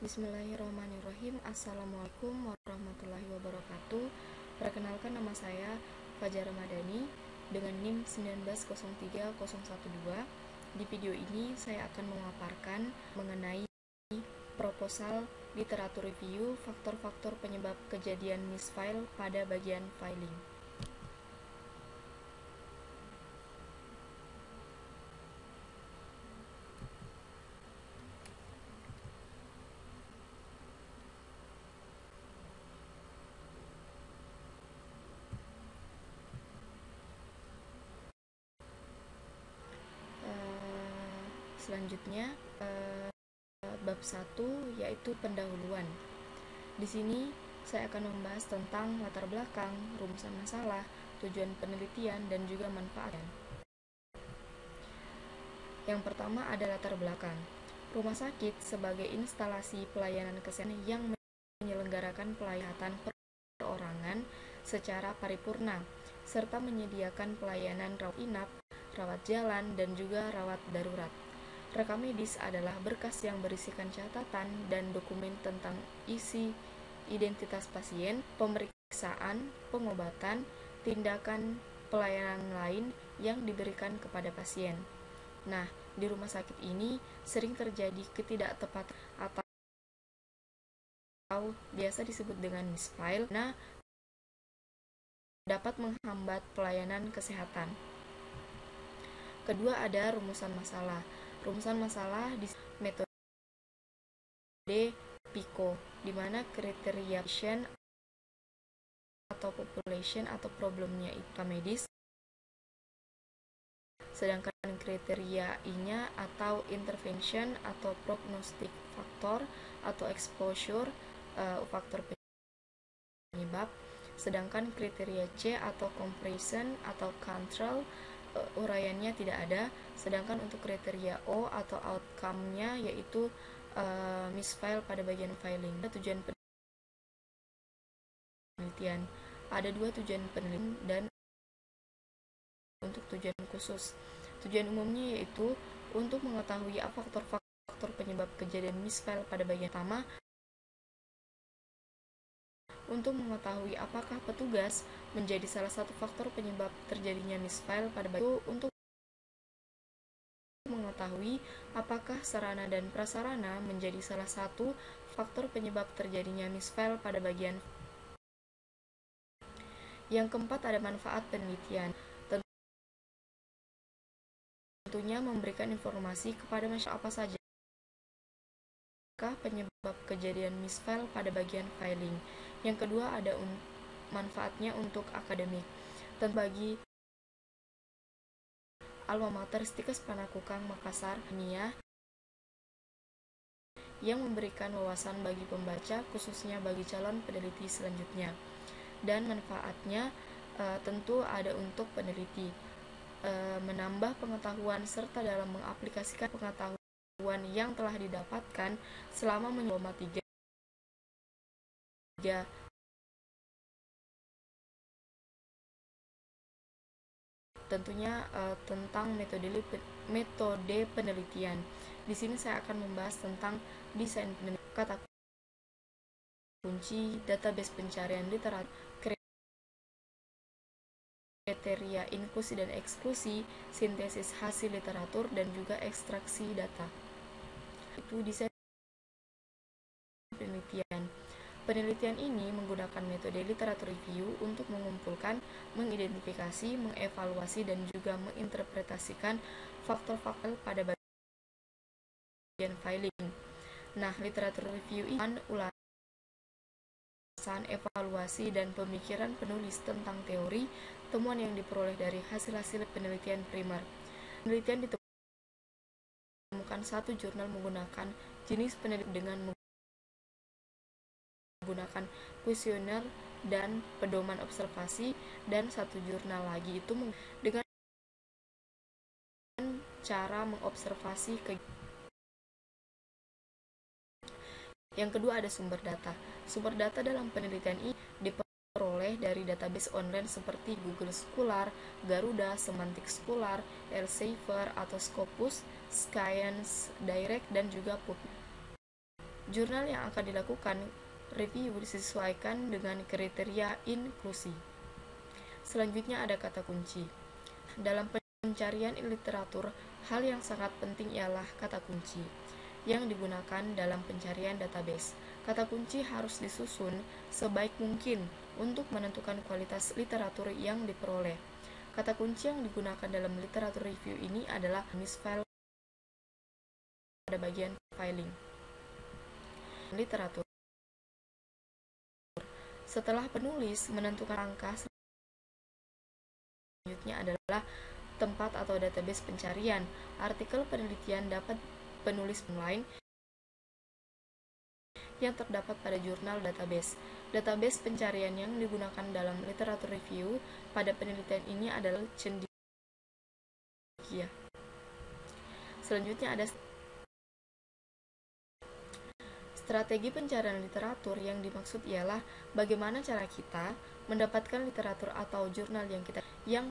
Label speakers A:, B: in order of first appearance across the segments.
A: Bismillahirrahmanirrahim. Assalamualaikum warahmatullahi wabarakatuh. Perkenalkan, nama saya Fajar Ramadhani dengan NIM 1903012. Di video ini saya akan memaparkan mengenai proposal literatur review faktor-faktor penyebab kejadian misfile pada bagian filing. Selanjutnya, bab 1 yaitu pendahuluan. Di sini saya akan membahas tentang latar belakang, rumusan masalah, tujuan penelitian, dan juga manfaatnya. Yang pertama ada latar belakang. Rumah sakit sebagai instalasi pelayanan kesehatan yang menyelenggarakan pelayanan perorangan secara paripurna, serta menyediakan pelayanan rawat inap, rawat jalan, dan juga rawat darurat. Rekam medis adalah berkas yang berisikan catatan dan dokumen tentang isi identitas pasien, pemeriksaan, pengobatan, tindakan pelayanan lain yang diberikan kepada pasien. Nah, di rumah sakit ini sering terjadi ketidaktepatan atau biasa disebut dengan misfile, nah dapat menghambat pelayanan kesehatan. Kedua ada rumusan masalah. Rumusan masalah di metode PICO, di mana kriteria patient atau population atau problemnya itu medis, sedangkan kriteria I-nya atau intervention atau prognostic factor atau exposure faktor penyebab, sedangkan kriteria C atau compression atau control uraiannya tidak ada, sedangkan untuk kriteria O atau outcome-nya yaitu misfile pada bagian filing. Tujuan penelitian, ada dua tujuan penelitian dan untuk tujuan khusus. Tujuan umumnya yaitu untuk mengetahui apa faktor-faktor penyebab kejadian misfile pada bagian pertama, untuk mengetahui apakah petugas menjadi salah satu faktor penyebab terjadinya misfile pada bagian itu, untuk mengetahui apakah sarana dan prasarana menjadi salah satu faktor penyebab terjadinya misfile pada bagian. Yang keempat ada manfaat penelitian. Tentunya memberikan informasi kepada masyarakat apa saja penyebab kejadian misfile pada bagian filing. Yang kedua ada manfaatnya untuk akademik. Tentu bagi Alma Mater Stikes Panakukang Makassar Nia yang memberikan wawasan bagi pembaca, khususnya bagi calon peneliti selanjutnya. Dan manfaatnya tentu ada untuk peneliti, menambah pengetahuan serta dalam mengaplikasikan pengetahuan yang telah didapatkan selama menyoba 3 tentunya tentang metode penelitian. Di sini saya akan membahas tentang desain penelitian, kata kunci, database pencarian literatur, kriteria inklusi dan eksklusi, sintesis hasil literatur, dan juga ekstraksi data. Itu desain penelitian. Penelitian ini menggunakan metode literatur review untuk mengumpulkan, mengidentifikasi, mengevaluasi, dan juga menginterpretasikan faktor-faktor pada bagian filing. Nah, literatur review ini ulasan, evaluasi, dan pemikiran penulis tentang teori, temuan yang diperoleh dari hasil-hasil penelitian primer. Penelitian ditemukan satu jurnal menggunakan jenis penelitian dengan menggunakan kuesioner dan pedoman observasi, dan satu jurnal lagi itu dengan cara mengobservasi Yang kedua ada sumber data. Sumber data dalam penelitian ini diperoleh dari database online seperti Google Scholar, Garuda, Semantic Scholar, Elsevier atau Scopus, Science Direct, dan juga PubMed. Jurnal yang akan dilakukan review disesuaikan dengan kriteria inklusi. Selanjutnya ada kata kunci. Dalam pencarian literatur, hal yang sangat penting ialah kata kunci yang digunakan dalam pencarian database. Kata kunci harus disusun sebaik mungkin untuk menentukan kualitas literatur yang diperoleh. Kata kunci yang digunakan dalam literatur review ini adalah misfile pada bagian filing. Literatur. Setelah penulis menentukan angka, selanjutnya adalah tempat atau database pencarian. Artikel penelitian dapat penulis online yang terdapat pada jurnal database. Database pencarian yang digunakan dalam literatur review pada penelitian ini adalah cendekia. Selanjutnya ada strategi pencarian literatur. Yang dimaksud ialah bagaimana cara kita mendapatkan literatur atau jurnal yang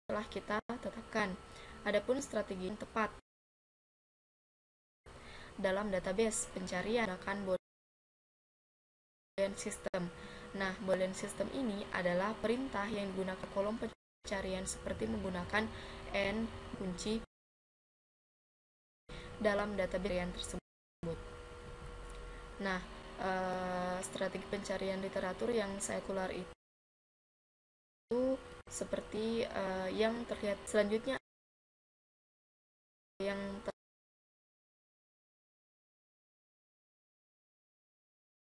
A: telah kita tetapkan. Adapun strategi yang tepat dalam database pencarian akan Boolean system. Nah, Boolean system ini adalah perintah yang digunakan kolom pencarian seperti menggunakan and kunci dalam database yang tersebut. Nah, strategi pencarian literatur yang saya keluar itu seperti yang terlihat selanjutnya. Yang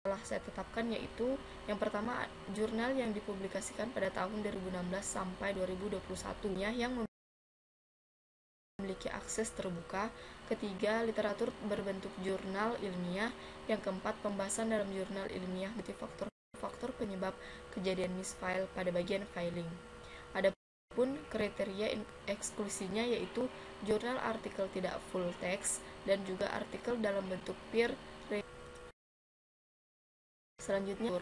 A: telah saya tetapkan yaitu yang pertama, jurnal yang dipublikasikan pada tahun 2016 sampai 2021 yang memiliki akses terbuka. Ketiga, literatur berbentuk jurnal ilmiah. Yang keempat, pembahasan dalam jurnal ilmiah menjadi faktor penyebab kejadian misfile pada bagian filing. Adapun kriteria eksklusinya yaitu jurnal artikel tidak full text dan juga artikel dalam bentuk peer review. Selanjutnya,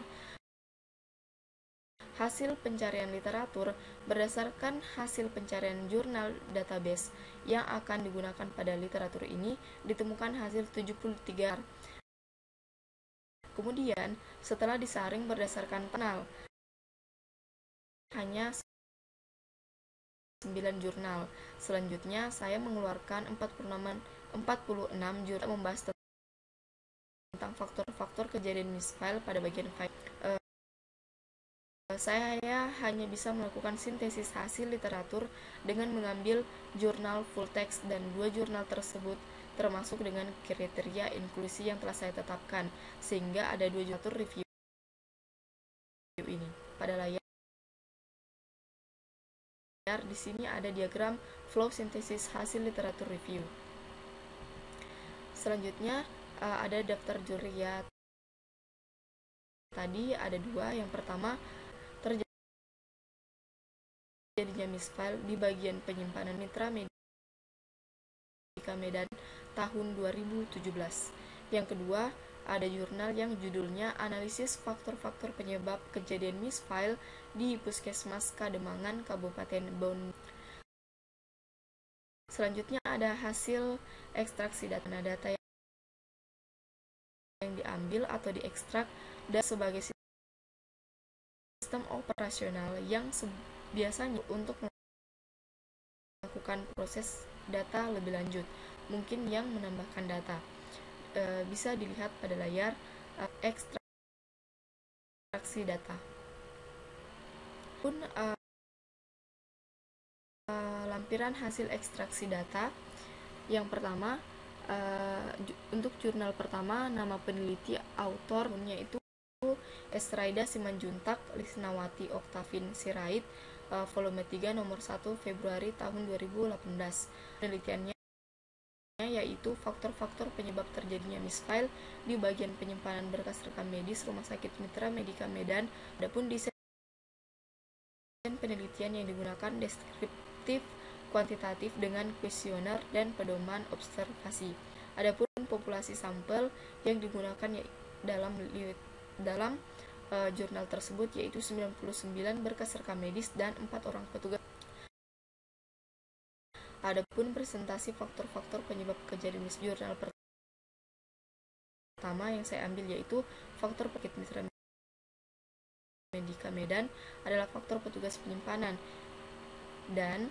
A: hasil pencarian literatur. Berdasarkan hasil pencarian jurnal database yang akan digunakan pada literatur ini, ditemukan hasil 73. Kemudian, setelah disaring berdasarkan panel, hanya 9 jurnal. Selanjutnya, saya mengeluarkan 46 jurnal membahas tentang faktor-faktor kejadian misfile pada bagian file. Saya hanya bisa melakukan sintesis hasil literatur dengan mengambil jurnal full text dan 2 jurnal tersebut termasuk dengan kriteria inklusi yang telah saya tetapkan, sehingga ada 2 jurnal review ini. Pada layar di sini ada diagram flow sintesis hasil literatur review. Selanjutnya ada daftar juri ya. Tadi ada 2. Yang pertama, terjadinya misfile di bagian penyimpanan Mitra Medika Medan tahun 2017. Yang kedua, ada jurnal yang judulnya Analisis Faktor-Faktor Penyebab Kejadian Misfile di Puskesmas Kademangan, Kabupaten Bandung. Selanjutnya ada hasil ekstraksi data. Data yang diambil atau diekstrak dan sebagai sistem operasional yang biasanya untuk melakukan proses data lebih lanjut, mungkin yang menambahkan data. Bisa dilihat pada layar ekstraksi data. Pun lampiran hasil ekstraksi data. Yang pertama, untuk jurnal pertama, nama peneliti autornya itu Estraida Simanjuntak Lisnawati Oktavin Sirait, volume 3 nomor 1 Februari tahun 2018. Penelitiannya yaitu faktor-faktor penyebab terjadinya misfile di bagian penyimpanan berkas rekam medis Rumah Sakit Mitra Medika Medan. Adapun desain penelitian yang digunakan deskriptif kuantitatif dengan kuesioner dan pedoman observasi. Adapun populasi sampel yang digunakan dalam jurnal tersebut yaitu 99 berkas rekam medis dan 4 orang petugas. Adapun presentasi faktor-faktor penyebab kejadian jurnal pertama yang saya ambil yaitu faktor Paket Mitra Medika Medan adalah faktor petugas penyimpanan, dan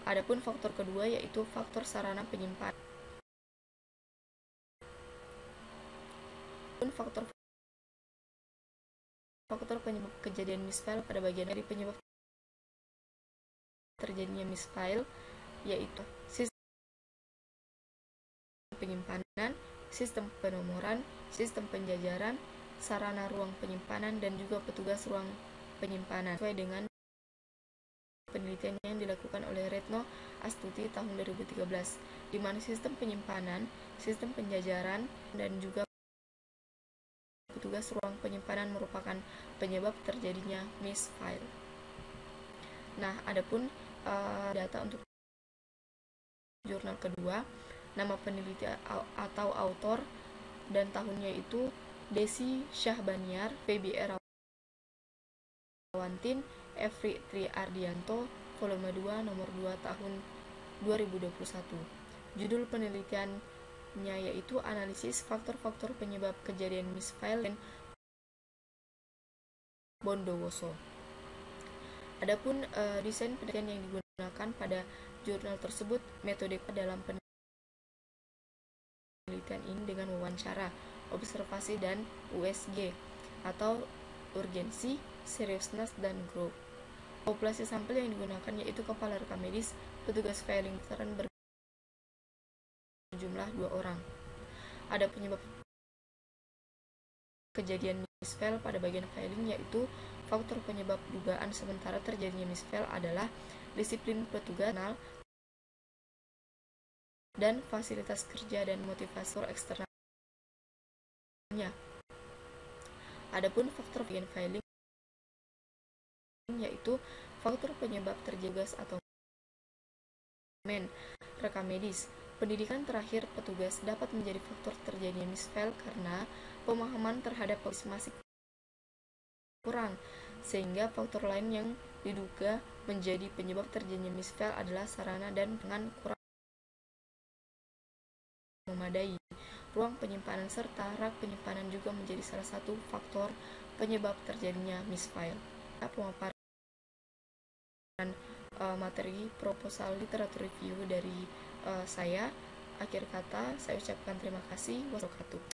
A: adapun faktor kedua yaitu faktor sarana penyimpanan. Faktor penyebab kejadian misfile pada bagian dari penyebab terjadinya misfile yaitu sistem penyimpanan, sistem penomoran, sistem penjajaran, sarana ruang penyimpanan, dan juga petugas ruang penyimpanan, sesuai dengan penelitian yang dilakukan oleh Retno Astuti tahun 2013, di mana sistem penyimpanan, sistem penjajaran, dan juga petugas ruang penyimpanan merupakan penyebab terjadinya misfile. Nah, adapun data untuk jurnal kedua, nama peneliti atau autor dan tahunnya itu Desi Syahbaniar, PBR Rawantin, Efri Tri Ardianto, volume 2, nomor 2 tahun 2021. Judul penelitiannya yaitu Analisis Faktor-faktor Penyebab Kejadian Misfile dan Bondowoso. Adapun desain penelitian yang digunakan pada jurnal tersebut, metode dalam penelitian ini dengan wawancara, observasi, dan USG atau urgensi, seriousness, dan growth. Populasi sampel yang digunakan yaitu kepala rekam medis, petugas filing veteran berjumlah 2 orang. Ada penyebab kejadian misfile pada bagian filing yaitu faktor penyebab dugaan sementara terjadinya misfile adalah disiplin petugas dan fasilitas kerja dan motivasi eksternalnya. Adapun faktor bagian filing yaitu faktor penyebab terjadinya atau rekam medis. Pendidikan terakhir petugas dapat menjadi faktor terjadinya misfile karena pemahaman terhadap masih kurang, sehingga faktor lain yang diduga menjadi penyebab terjadinya misfile adalah sarana dan pengan kurang memadai. Ruang penyimpanan serta rak penyimpanan juga menjadi salah satu faktor penyebab terjadinya misfile. Pemaparan materi proposal literatur review dari saya. Akhir kata, saya ucapkan terima kasih. Wassalamualaikum warahmatullahi wabarakatuh.